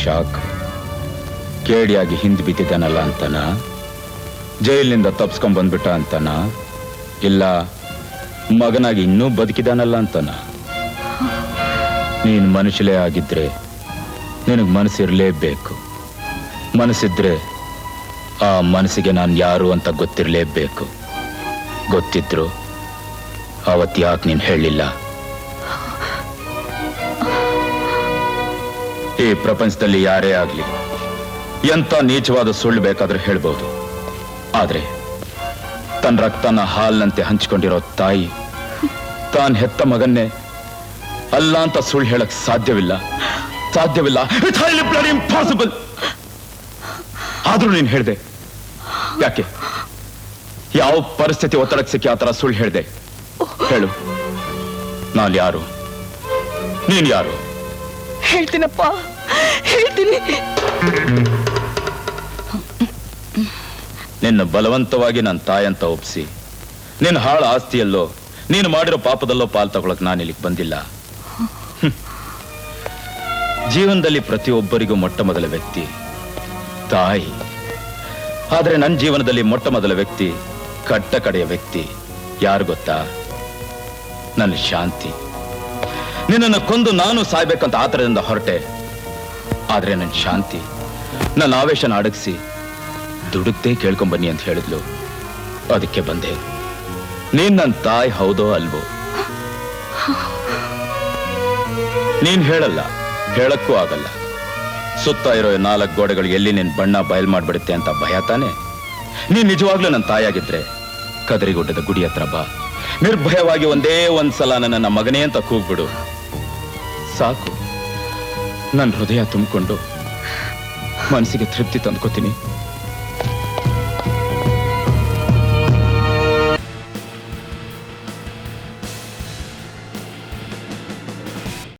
Shock. ಕೇಡಿಯಾಗಿ ಹಿಂದೆ ಬಿದ್ದಿದ್ದಾನಲ್ಲ ಅಂತನ, ಜೈಲಿನಿಂದ ತಪ್ಸ್ಕೊಂಡ್ ಬಂದ್ಬಿಟ್ಟ ಅಂತನ, ಇಲ್ಲ ಮಗನಾಗಿ ಇನ್ನೂ ಬದುಕಿದಾನಲ್ಲ ಅಂತನ? ನೀನು ಮನುಷ್ಯಲೇ ಆಗಿದ್ರೆ ನಿನಗೆ ಮನಸ್ಸಿರ್ಲೇಬೇಕು. ಮನಸ್ಸಿದ್ರೆ ಆ ಮನಸ್ಸಿಗೆ ನಾನು ಯಾರು ಅಂತ ಗೊತ್ತಿರಲೇಬೇಕು. ಗೊತ್ತಿದ್ರು ಅವತ್ತು ಯಾಕೆ ನೀನು ಹೇಳಲಿಲ್ಲ? ಈ ಪ್ರಪಂಚದಲ್ಲಿ ಯಾರೇ ಆಗ್ಲಿ ಎಂತ ನೀಚವಾದ ಸುಳ್ಳು ಬೇಕಾದ್ರೂ ಹೇಳ್ಬೋದು. ಆದ್ರೆ ತನ್ನ ರಕ್ತನ ಹಾಲ್ನಂತೆ ಹಂಚಿಕೊಂಡಿರೋ ತಾಯಿ ತಾನ್ ಹೆತ್ತ ಮಗನ್ನೇ ಅಲ್ಲ ಅಂತ ಸುಳ್ಳು ಹೇಳಕ್ ಸಾಧ್ಯವಿಲ್ಲ. It's highly bloody impossible. ಆದ್ರೂ ನೀನು ಹೇಳ್ದೆ ಯಾಕೆ? ಯಾವ ಪರಿಸ್ಥಿತಿ ಒತ್ತಡಕ್ಕೆ ಸಿಕ್ಕಿ ಆ ತರ ಸುಳ್ಳು ಹೇಳ್ದೆ? ಹೇಳು, ನಾನು ಯಾರು, ನೀನ್ ಯಾರು? ಹೇಳ್ತೀನಪ್ಪ, ಹೇಳ್ತೀನಿ. ನಿನ್ನ ಬಲವಂತವಾಗಿ ನನ್ನ ತಾಯಿ ಅಂತ ಒಪ್ಸಿ ನಿನ್ನ ಹಾಳ ಆಸ್ತಿಯಲ್ಲೋ ನೀನು ಮಾಡಿರೋ ಪಾಪದಲ್ಲೋ ಪಾಲ್ ತಗೊಳಕ್ ನಾನು ಇಲ್ಲಿಗೆ ಬಂದಿಲ್ಲ. ಜೀವನದಲ್ಲಿ ಪ್ರತಿಯೊಬ್ಬರಿಗೂ ಮೊಟ್ಟ ಮೊದಲ ವ್ಯಕ್ತಿ ತಾಯಿ. ಆದ್ರೆ ನನ್ನ ಜೀವನದಲ್ಲಿ ಮೊಟ್ಟ ಮೊದಲ ವ್ಯಕ್ತಿ, ಕಟ್ಟ ಕಡೆಯ ವ್ಯಕ್ತಿ ಯಾರು ಗೊತ್ತಾ? ನನ್ನ ಶಾಂತಿ. ನಿನ್ನನ್ನು ಕೊಂದು ನಾನು ಸಾಯ್ಬೇಕಂತ ಆತರದಿಂದ ಹೊರಟೆ. ಆದ್ರೆ ನನ್ನ ಶಾಂತಿ ನನ್ನ ಆವೇಶನ ಅಡಗಿಸಿ ದುಡುಕ್ತೇ ಕೇಳ್ಕೊಂಬನ್ನಿ ಅಂತ ಹೇಳಿದ್ಲು. ಅದಕ್ಕೆ ಬಂದೆ. ನೀನ್ ನನ್ನ ತಾಯಿ ಹೌದೋ ಅಲ್ವೋ? ನೀನ್ ಹೇಳಲ್ಲ, ಹೇಳಕ್ಕೂ ಆಗಲ್ಲ. ಸುತ್ತ ಇರೋ 4 ಗೋಡೆಗಳು ಎಲ್ಲಿ ನಿನ್ ಬಣ್ಣ ಬಯಲ್ ಮಾಡ್ಬಿಡುತ್ತೆ ಅಂತ ಭಯ ತಾನೆ? ನೀನ್ ನಿಜವಾಗ್ಲೂ ನನ್ನ ತಾಯಾಗಿದ್ರೆ ಕದರಿಗುಡ್ಡದ ಗುಡಿ ಹತ್ರ ಬಾ, ನಿರ್ಭಯವಾಗಿ ಒಂದೇ ಒಂದ್ಸಲ ನನ್ನ ಮಗನೇ ಅಂತ ಕೂಗ್ಬಿಡು. ಸಾಕು, ನನ್ನ ಹೃದಯ ತುಂಬಿಕೊಂಡು ಮನಸ್ಸಿಗೆ ತೃಪ್ತಿ ತಂದ್ಕೋತೀನಿ.